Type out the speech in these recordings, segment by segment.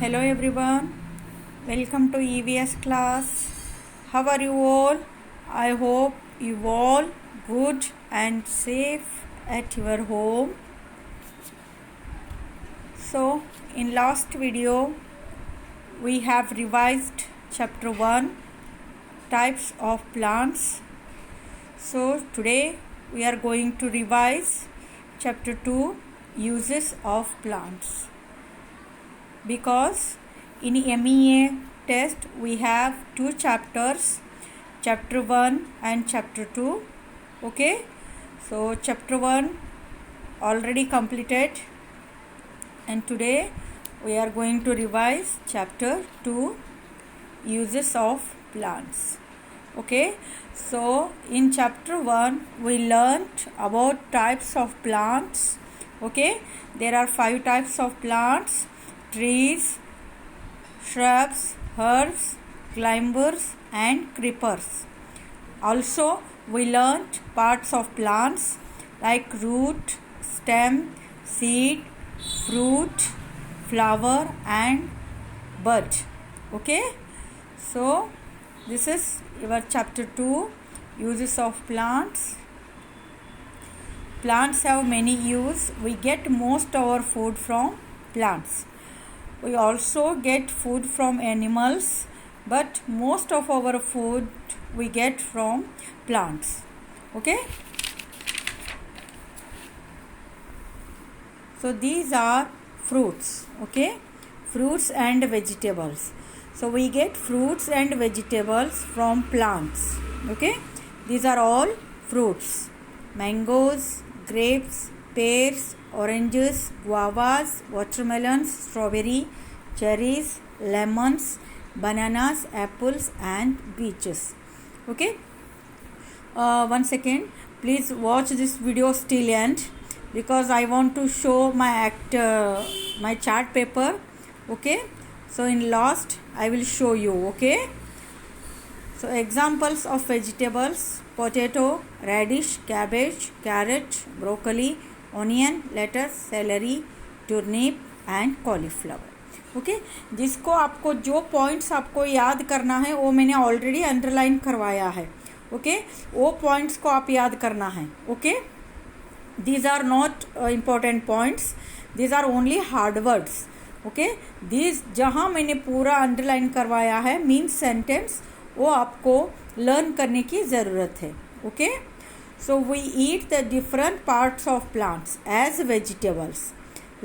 Hello everyone, welcome to EVS class. How are you all? I hope you all good and safe at your home. So in last video we have revised chapter 1 types of plants. So today we are going to revise chapter 2 uses of plants. Because in MEA test we have two chapters, chapter 1 and chapter 2. Okay, so chapter 1 already completed and today we are going to revise chapter 2 uses of plants. Okay, so in chapter 1 we learnt about types of plants. Okay, there are 5 types of plants: trees, shrubs, herbs, climbers and creepers. Also we learnt parts of plants like root, stem, seed, fruit, flower and bud. Okay, so this is your chapter 2 uses of plants. Plants have many uses. We get most of our food from plants. We also get food from animals, but most of our food we get from plants. Okay, so these are fruits. Okay, fruits and vegetables. So we get fruits and vegetables from plants. Okay, these are all fruits: mangoes, grapes, pears, oranges, guavas, watermelons, strawberry, cherries, lemons, bananas, apples and peaches. Okay, 1 second, please watch this video till end because I want to show my chart paper. Okay, so in last I will show you. Okay, so examples of vegetables: potato, radish, cabbage, carrot, broccoli, onion, lettuce, celery, turnip and cauliflower. Okay, जिसको आपको जो points आपको याद करना है वो मैंने already underline करवाया है. ओके, वो पॉइंट्स को आप याद करना है. Okay, these are not important points, these are only hard words. Okay, these जहाँ मैंने पूरा अंडरलाइन करवाया है मीन्स सेंटेंस, वो आपको लर्न करने की ज़रूरत है. Okay, so we eat the different parts of plants as vegetables.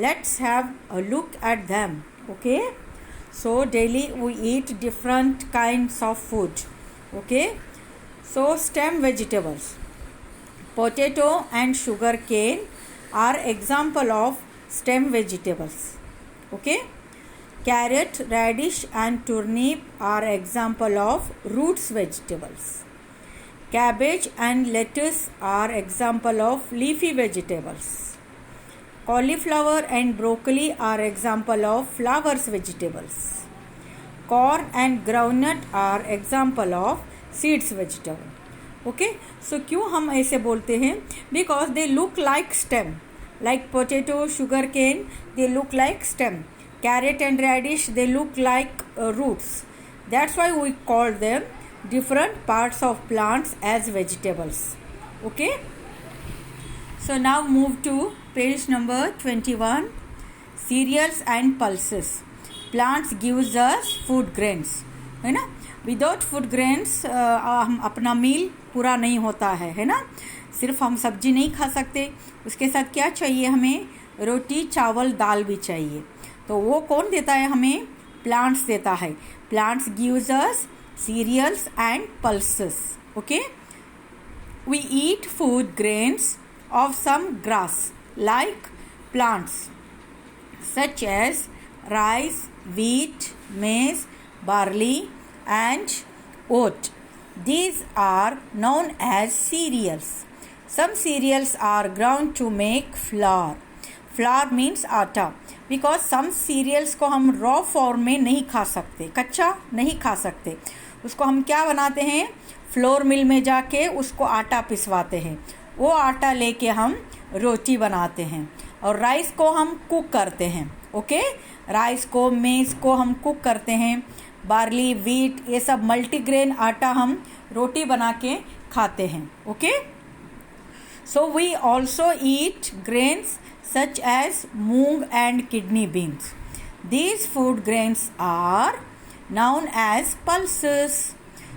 Let's have a look at them. Okay, so daily we eat different kinds of food. Okay, so stem vegetables: potato and sugar cane are example of stem vegetables. Okay, carrot, radish and turnip are example of roots vegetables. Cabbage and lettuce are example of leafy vegetables. Cauliflower and broccoli are example of flowers vegetables. Corn and groundnut are example of seeds vegetable. Okay, so क्यों हम ऐसे बोलते हैं? Because they look like stem. Like potato, sugar cane, they look like stem. Carrot and radish, they look like roots. That's why we call them different parts of plants as vegetables. Okay, so now move to page number 21. Cereals and pulses. Plants gives us food grains, है ना. Without food grains हम अपना मील पूरा नहीं होता है ना. सिर्फ हम सब्जी नहीं खा सकते, उसके साथ क्या चाहिए हमें? रोटी, चावल, दाल भी चाहिए. तो वो कौन देता है हमें? प्लांट्स देता है. Plants gives us cereals and pulses. Okay, we eat food grains of some grass like plants such as rice, wheat, maize, barley and oat. These are known as cereals. Some cereals are ground to make flour. Flour means आटा. Because some serials को हम raw form में नहीं खा सकते, कच्चा नहीं खा सकते. उसको हम क्या बनाते हैं? फ्लोर मिल में जाके उसको आटा पिसवाते हैं. वो आटा लेके हम रोटी बनाते हैं. और राइस को हम कुक करते हैं। ओके, राइस को, मेज को हम कुक करते हैं। बार्ली, वीट, ये सब मल्टीग्रेन आटा हम रोटी बना के खाते हैं। Okay, so we also eat grains such as moong and kidney beans. These food grains are known as pulses.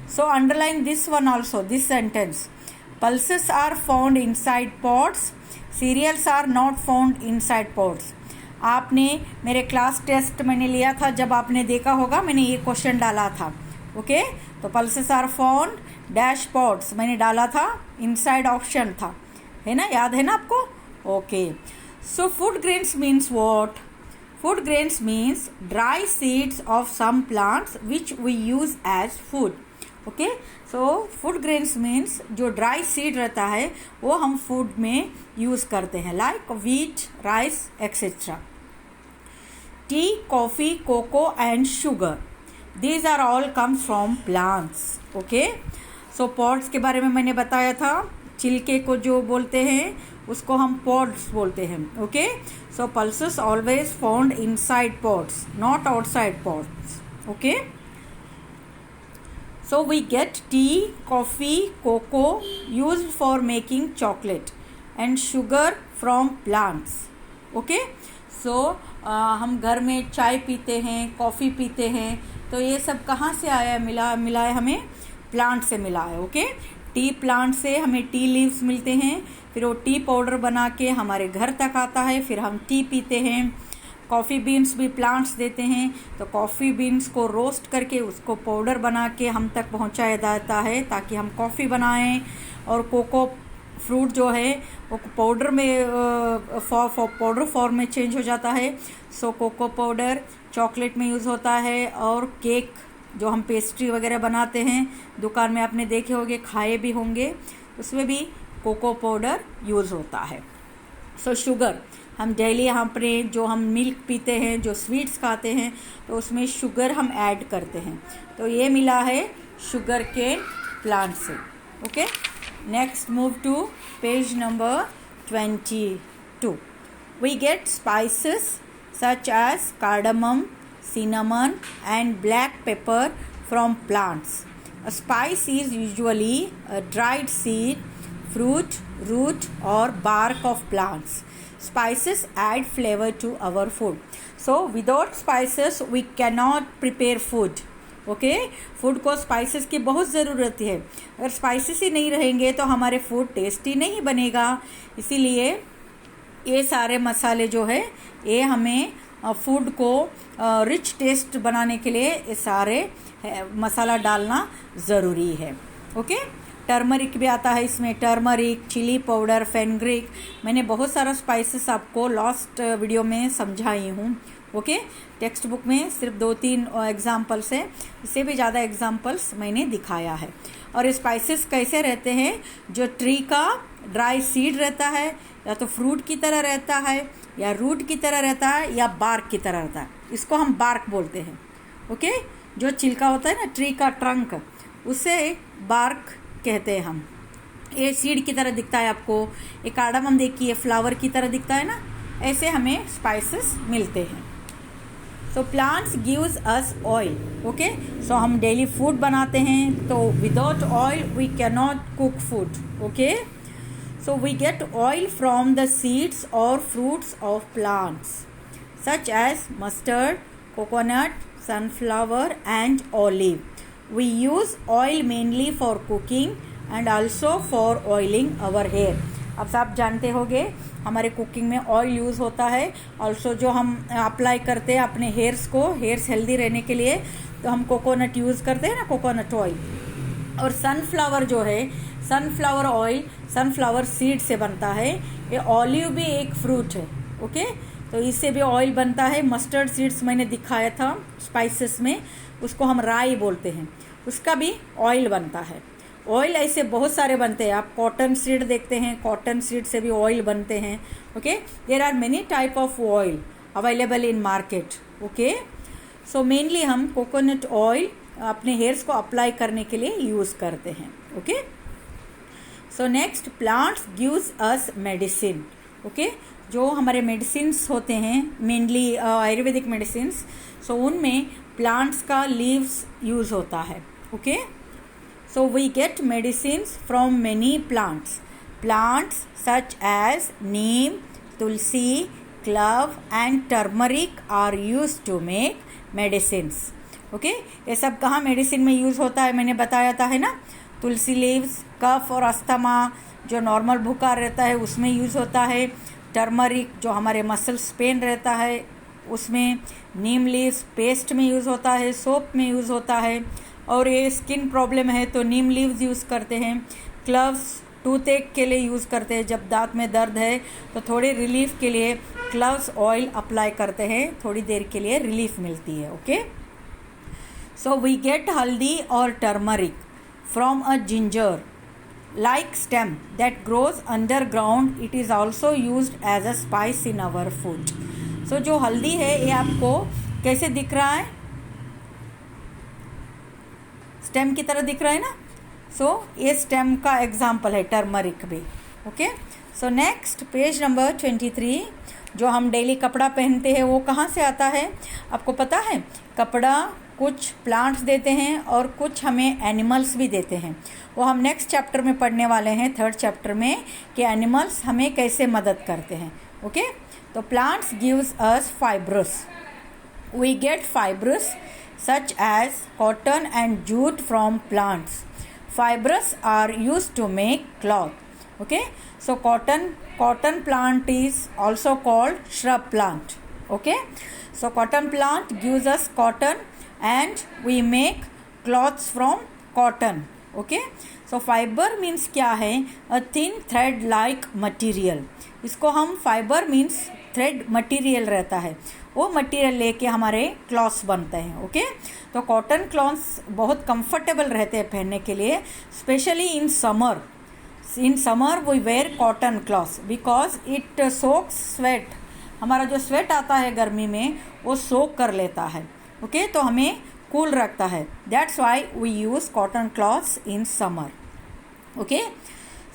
So underline this one also, this sentence. Pulses are found inside pods. Cereals are not found inside pods. आपने मेरे class test मैंने लिया था, जब आपने देखा होगा मैंने ये क्वेश्चन डाला था। ओके, तो pulses are found dash pods मैंने डाला था, इनसाइड ऑप्शन था, है ना, याद है ना आपको? Okay, so food grains means what? Food grains means dry seeds of some plants which we use as food. Okay, so food grains means जो dry seed रहता है वो हम food में use करते हैं, like wheat, rice, etc. Tea, coffee, cocoa and sugar. These are all comes from plants. Okay, so pods के बारे में मैंने बताया था, छिलके को जो बोलते हैं उसको हम pods बोलते हैं। Okay, so pulses always found inside pods, not outside pods. Okay, so we get tea, coffee, cocoa used for making chocolate and sugar from plants. Okay, so हम घर में चाय पीते हैं, कॉफ़ी पीते हैं, तो ये सब कहाँ से आया? मिला है हमें, प्लांट से मिला है। ओके, टी प्लांट से हमें टी लीव्स मिलते हैं, फिर वो टी पाउडर बना के हमारे घर तक आता है, फिर हम टी पीते हैं। कॉफ़ी बीन्स भी प्लांट्स देते हैं, तो कॉफ़ी बीन्स को रोस्ट करके उसको पाउडर बना के हम तक पहुंचाया जाता है ताकि हम कॉफ़ी बनाएं। और कोको फ्रूट जो है वो पाउडर में पाउडर फॉर्म में चेंज हो जाता है। सो कोको पाउडर चॉकलेट में यूज़ होता है, और केक जो हम पेस्ट्री वगैरह बनाते हैं दुकान में आपने देखे होंगे, खाए भी होंगे, उसमें भी कोको पाउडर यूज़ होता है। सो शुगर, हम डेली यहाँ पर जो हम मिल्क पीते हैं, जो स्वीट्स खाते हैं, तो उसमें शुगर हम ऐड करते हैं, तो ये मिला है शुगर के प्लांट से। Okay, next move to page number 22. We get spices such as cardamom, cinnamon and black pepper from plants. A spice is usually a dried seed, fruit, root or bark of plants. Spices add flavor to our food. So without spices we cannot prepare food. Okay, food को spices की बहुत ज़रूरत है। अगर spices ही नहीं रहेंगे तो हमारे फूड टेस्टी नहीं बनेगा। इसीलिए ये सारे मसाले जो है ये हमें फूड को रिच टेस्ट बनाने के लिए ये सारे मसाला डालना ज़रूरी है। ओके, टर्मरिक भी आता है इसमें, टर्मरिक, चिली पाउडर, फेनग्रिक, मैंने बहुत सारा स्पाइसेस आपको लास्ट वीडियो में समझाई हूँ। ओके, टेक्स्ट बुक में सिर्फ 2-3 एग्जाम्पल्स है, इससे भी ज़्यादा एग्जाम्पल्स मैंने दिखाया है। और स्पाइसेस कैसे रहते हैं? जो ट्री का ड्राई सीड रहता है, या तो फ्रूट की तरह रहता है, या रूट की तरह रहता है, या बार्क की तरह रहता है, इसको हम बार्क बोलते हैं। ओके, जो छिलका होता है ना ट्री का ट्रंक, उसे बार्क कहते हैं हम। ये सीड की तरह दिखता है आपको, ये कार्डामम देखिए फ्लावर की तरह दिखता है ना, ऐसे हमें स्पाइसेस मिलते हैं। So plants gives us oil. Okay, so हम डेली फूड बनाते हैं, तो without oil we can not cook food. Okay, so we get oil from the seeds और fruits of plants such as mustard, coconut, sunflower and olive. We use oil mainly for cooking and also for oiling our hair. अब आप जानते होंगे हमारे cooking में oil use होता है, also जो हम अप्लाई करते हैं अपने हेयर्स को, हेयर्स हेल्दी रहने के लिए, तो हम कोकोनट यूज़ करते हैं ना, कोकोनट ऑयल। और सनफ्लावर जो है, सनफ्लावर ऑयल सनफ्लावर सीड से बनता है। ये ऑलिव भी एक फ्रूट है। ओके, तो इससे भी ऑयल बनता है। मस्टर्ड सीड्स मैंने दिखाया था स्पाइसेस में, उसको हम राई बोलते हैं, उसका भी ऑयल बनता है। ऑयल ऐसे बहुत सारे बनते हैं, आप कॉटन सीड देखते हैं, कॉटन सीड से भी ऑयल बनते हैं। Okay, there are many type of oil available in market. Okay, so mainly हम कोकोनट ऑयल अपने हेयर्स को अप्लाई करने के लिए यूज़ करते हैं। Okay, so next, plants gives us medicine. Okay, जो हमारे मेडिसिन्स होते हैं, मेनली आयुर्वेदिक मेडिसिन्स, सो उनमें प्लांट्स का लीव्स यूज़ होता है. Okay, so we get medicines from many plants. Plants such as neem, tulsi, clove and turmeric are used to make medicines. Okay, ये सब कहाँ मेडिसिन में यूज़ होता है मैंने बताया था, है ना. तुलसी लीव्स कफ और अस्थमा जो नॉर्मल बुखार रहता है उसमें यूज़ होता है. टर्मरिक जो हमारे मसल्स पेन रहता है उसमें. नीम लीव्स पेस्ट में यूज़ होता है, सोप में यूज़ होता है. और ये स्किन प्रॉब्लम है तो नीम लीव्स यूज़ करते हैं. क्लव्स टूथ एक के लिए यूज़ करते हैं, जब दांत में दर्द है तो थोड़ी रिलीफ के लिए क्लव्स ऑयल अप्लाई करते हैं, थोड़ी देर के लिए रिलीफ मिलती है. ओके, सो वी गेट हल्दी और turmeric from a ginger like stem that grows underground. It is also used as a spice in our food. So जो हल्दी है ये आपको कैसे दिख रहा है, स्टेम की तरह दिख रहा है ना. सो ये स्टेम का एग्जाम्पल है टर्मरिक भी. Okay, so next page number 23. जो हम डेली कपड़ा पहनते हैं वो कहाँ से आता है आपको पता है. कपड़ा कुछ प्लांट्स देते हैं और कुछ हमें एनिमल्स भी देते हैं. वो हम नेक्स्ट चैप्टर में पढ़ने वाले हैं, 3rd चैप्टर में, कि एनिमल्स हमें कैसे मदद करते हैं. ओके, तो plants gives us fibrous. We get fibrous such as cotton and jute from plants. Fibers are used to make cloth. Okay, so cotton plant is also called shrub plant. Okay, so cotton plant gives us cotton and we make cloths from cotton. Okay, so fiber means क्या है, a thin thread like material. इसको हम fiber means thread material रहता है, वो material लेके हमारे clothes बनते हैं. ओके, तो कॉटन क्लॉथ्स बहुत कंफर्टेबल रहते हैं पहनने के लिए, specially in summer. In summer we wear cotton clothes because it soaks sweat. हमारा जो स्वेट आता है गर्मी में वो सोक कर लेता है. ओके, तो हमें कूल रखता है. That's why we use cotton clothes in summer. Okay,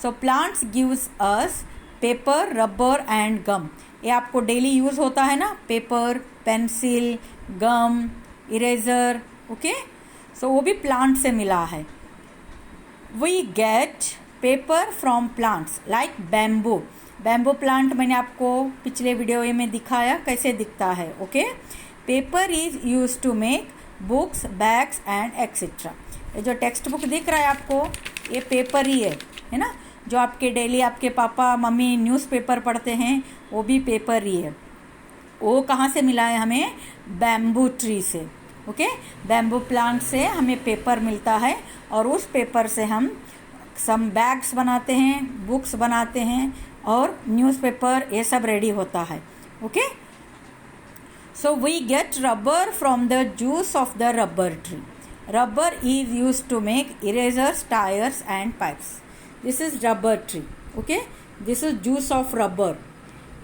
so plants gives us paper, rubber and gum. ये आपको डेली यूज़ होता है ना, paper, pencil, gum, eraser. Okay, so वो भी प्लांट से मिला है. We get paper from plants like bamboo. Bamboo plant मैंने आपको पिछले वीडियो में दिखाया कैसे दिखता है. Okay, paper is use to make books, bags and etcetera. ये जो टेक्स्ट बुक दिख रहा है आपको ये पेपर ही है ना. जो आपके डेली आपके पापा मम्मी न्यूज़पेपर पढ़ते हैं वो भी पेपर ही है. वो कहाँ से मिला है हमें, बैम्बू ट्री से. ओके, बैम्बू प्लांट से हमें पेपर मिलता है और उस पेपर से हम सम बैग्स बनाते हैं, बुक्स बनाते हैं और न्यूज़पेपर ये सब रेडी होता है. Okay, so we get rubber from the juice of the rubber tree. Rubber is used to make erasers, tyres and pipes. This is rubber tree. Okay, this is juice of rubber.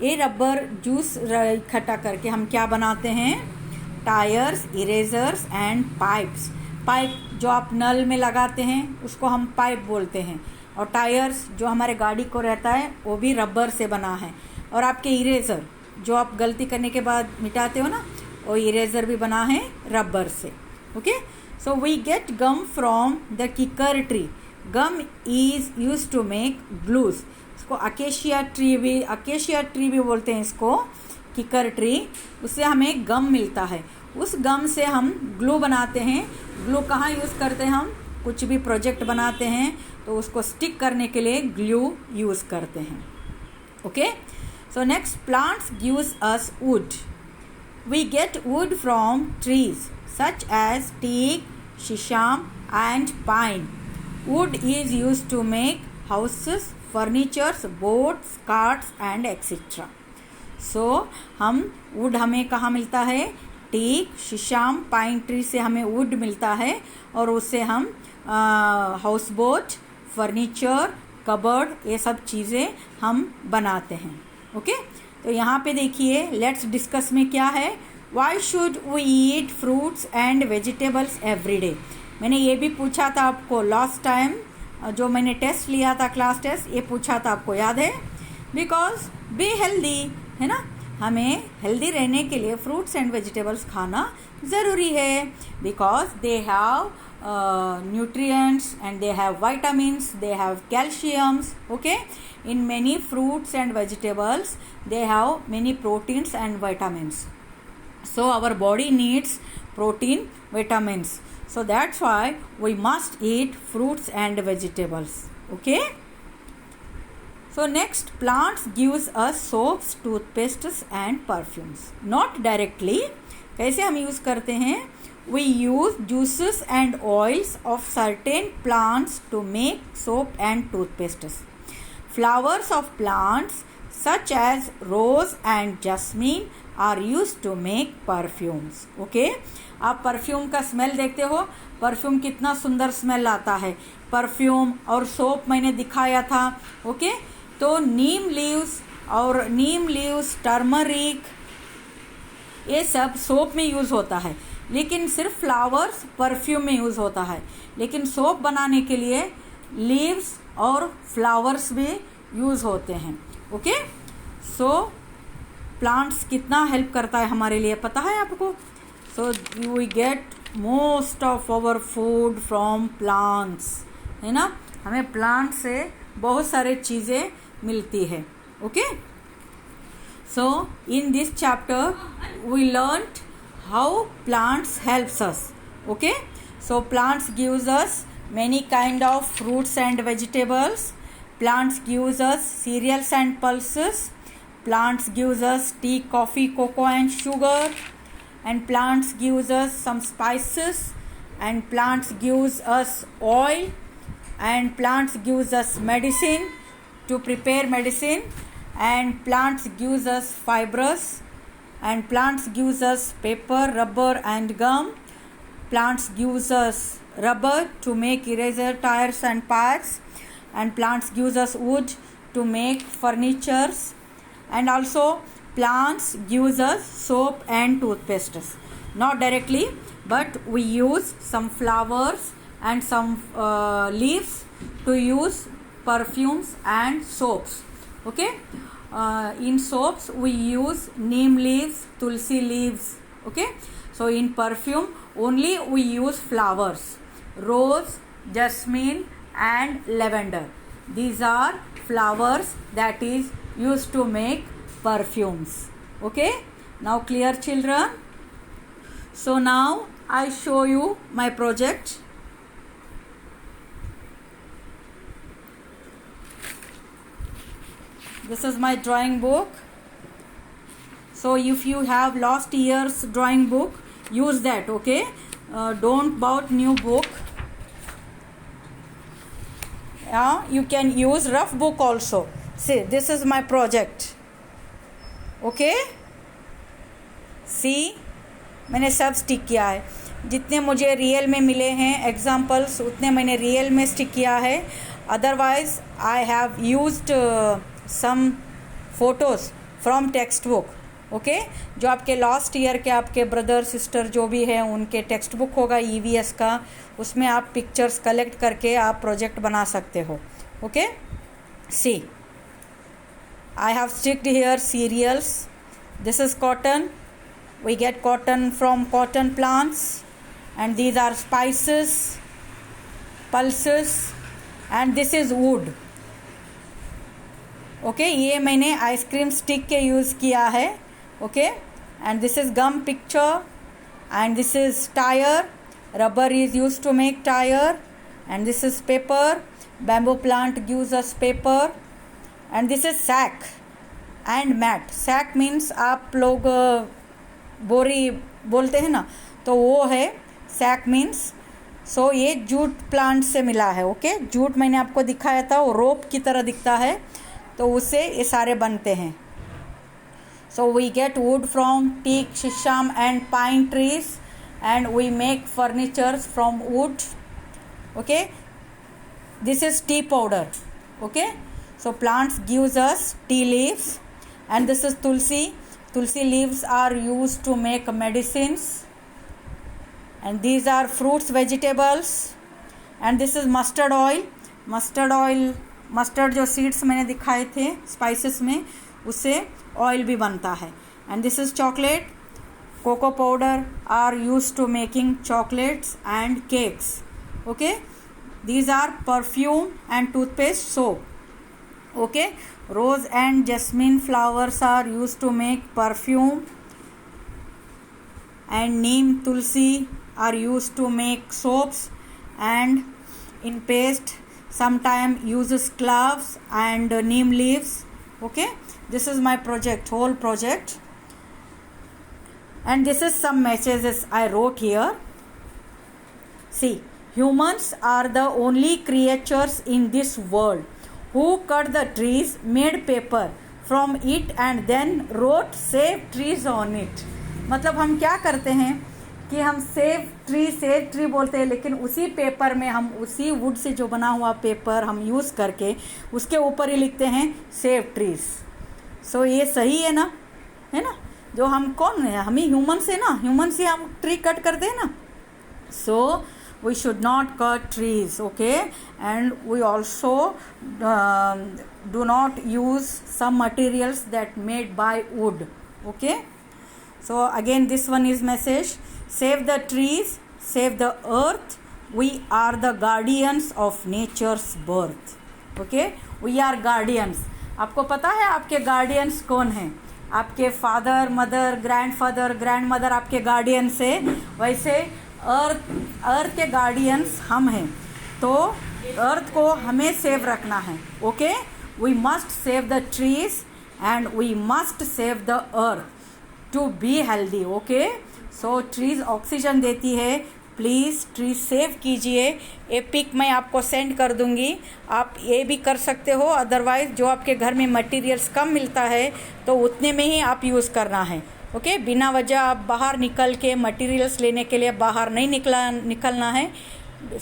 ये rubber juice इकट्ठा करके हम क्या बनाते हैं, tyres, erasers and pipes. Pipe जो आप नल में लगाते हैं उसको हम पाइप बोलते हैं, और टायर्स जो हमारे गाड़ी को रहता है वो भी रबर से बना है. और आपके इरेजर जो आप गलती करने के बाद मिटाते हो ना, वो इरेजर भी बना है रबर से. Okay, so we get gum from the kikar tree. Gum is use to make glues. इसको अकेशिया ट्री भी बोलते हैं इसको, किकर ट्री. उससे हमें गम मिलता है. उस गम से हम ग्लू बनाते हैं. ग्लू कहाँ यूज़ करते हैं, हम कुछ भी प्रोजेक्ट बनाते हैं तो उसको स्टिक करने के लिए ग्लू यूज़ करते हैं. Okay, so next, plants gives us wood. We get wood from trees such as teak, sheesham and pine. Wood is used to make houses, furnitures, boats, carts and etc. So हम would हमें कहाँ मिलता है, teak, शीशम, pine tree से हमें would मिलता है और उससे हम हाउस बोट, फर्नीचर, कबर्ड ये सब चीज़ें हम बनाते हैं. ओके, तो यहाँ पे देखिए लेट्स डिस्कस में क्या है, why should we eat fruits and vegetables every day. मैंने ये भी पूछा था आपको लास्ट टाइम, जो मैंने टेस्ट लिया था क्लास टेस्ट, ये पूछा था आपको याद है. बिकॉज बी हेल्दी, है ना, हमें हेल्दी रहने के लिए फ्रूट्स एंड वेजिटेबल्स खाना ज़रूरी है, because they have nutrients and they have vitamins, they have calciums. Okay, in many fruits and vegetables they have many proteins and vitamins, so our body needs protein, vitamins, so that's why we must eat fruits and vegetables. Okay, so next, plants gives us soaps, toothpastes and perfumes. Not directly, कैसे हम use करते हैं? We use juices and oils of certain plants to make soap and toothpastes. Flowers of plants such as rose and jasmine are used to make perfumes. Okay? आप perfume का smell देखते हो, perfume कितना सुंदर smell आता है. Perfume और soap मैंने दिखाया था. ओके, तो नीम लीव्स, टर्मरिक, ये सब सोप में यूज़ होता है, लेकिन सिर्फ फ्लावर्स परफ्यूम में यूज़ होता है. लेकिन सोप बनाने के लिए लीव्स और फ्लावर्स भी यूज़ होते हैं. ओके, सो प्लांट्स कितना हेल्प करता है हमारे लिए पता है आपको? So we get most of our food from plants, है ना, हमें प्लांट से बहुत सारे चीज़ें मिलती है. Okay, so in this chapter we learned how plants helps us. Okay, so plants gives us many kind of fruits and vegetables, plants gives us cereals and pulses, plants gives us tea, coffee, cocoa and sugar, and plants gives us some spices, and plants gives us oil, and plants gives us medicine to prepare medicine, and plants gives us fibers, and plants gives us paper, rubber and gum. Plants gives us rubber to make eraser, tires and pads, and plants gives us wood to make furnitures, and also plants gives us soap and toothpastes. Not directly, but we use some flowers and some leaves to use perfumes and soaps. Okay, in soaps we use neem leaves, tulsi leaves. Okay, so in perfume only we use flowers, rose, jasmine and lavender. These are flowers that is used to make perfumes. Okay, now clear children? So now I show you my project. This is my drawing book. So if you have last year's drawing book, use that. Okay, don't buy new book. Yeah, you can use rough book also. See, this is my project. Okay, see, मैंने सब stick किया है. जितने मुझे real में मिले हैं examples उतने मैंने रियल में स्टिक किया है. Otherwise I have used some photos from textbook. Okay, जो आपके लास्ट ईयर के आपके ब्रदर सिस्टर जो भी हैं उनके टेक्स्ट बुक होगा EVS का, उसमें आप पिक्चर्स कलेक्ट करके आप प्रोजेक्ट बना सकते हो. Okay, see, I have sticked here cereals. This is cotton. We get cotton from cotton plants, and these are spices, pulses, and this is wood. Okay, ये मैंने आइसक्रीम स्टिक के use किया है. Okay, and this is gum picture, and this is tyre. Rubber is use to make tyre, and this is paper. Bamboo plant gives us paper, and this is sack and mat. Sac means आप लोग बोरी बोलते हैं ना, तो वो है sac means. सो ये जूट प्लांट से मिला है. ओके, जूट मैंने आपको दिखाया था, वो रोप की तरह दिखता है, तो उससे ये सारे बनते हैं. So we get wood from teak, sheesham and pine trees, and we make furnitures from wood. Okay, this is tea powder. Okay, so plants gives us tea leaves, and this is tulsi. Tulsi leaves are used to make medicines, and these are fruits, vegetables, and this is mustard oil. Mustard oil mustard जो seeds मैंने दिखाए थे spices में, उससे oil भी बनता है. And this is chocolate. Cocoa powder are used to making chocolates and cakes. Okay, these are perfume and toothpaste soap. Okay, rose and jasmine flowers are used to make perfume, and neem tulsi are used to make soaps, and in paste sometime uses cloves and neem leaves. Okay, this is my project, whole project, and this is some messages I wrote here. See, humans are the only creatures in this world who cut the trees, made paper from it and then wrote save trees on it. मतलब हम क्या करते हैं कि हम save tree बोलते हैं, लेकिन उसी पेपर में हम उसी वुड से जो बना हुआ पेपर हम यूज़ करके उसके ऊपर ही लिखते हैं सेव ट्रीज. सो ये सही है ना, है ना. जो हम कौन है, हम ही ह्यूमन से ना, ह्यूमन से हम ट्री कट करते हैं ना. सो we should not cut trees. Okay, and we also do not use some materials that made by wood. Okay, so again this one is message: save the trees, save the earth. We are the guardians of nature's birth. Okay, we are guardians. आपको पता है आपके guardians कौन हैं? आपके father, mother, grandfather, grandmother आपके guardians है. वैसे अर्थ के गार्डियंस हम हैं, तो अर्थ को हमें सेव रखना है. Okay, we must save the trees and we must save the earth to be healthy. Okay, so trees oxygen देती है. प्लीज़ ट्री सेव कीजिए. ये पिक मैं आपको सेंड कर दूंगी, आप ये भी कर सकते हो. अदरवाइज जो आपके घर में मटेरियल्स कम मिलता है तो उतने में ही आप यूज़ करना है. ओके, बिना वजह आप बाहर निकल के मटेरियल्स लेने के लिए बाहर नहीं निकलना है.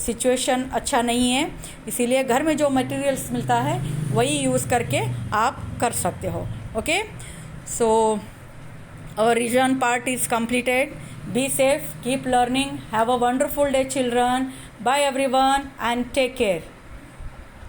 सिचुएशन अच्छा नहीं है, इसीलिए घर में जो मटेरियल्स मिलता है वही यूज़ करके आप कर सकते हो. Okay, so our revision part is completed. Be safe, keep learning, have a wonderful day children. Bye everyone and take care.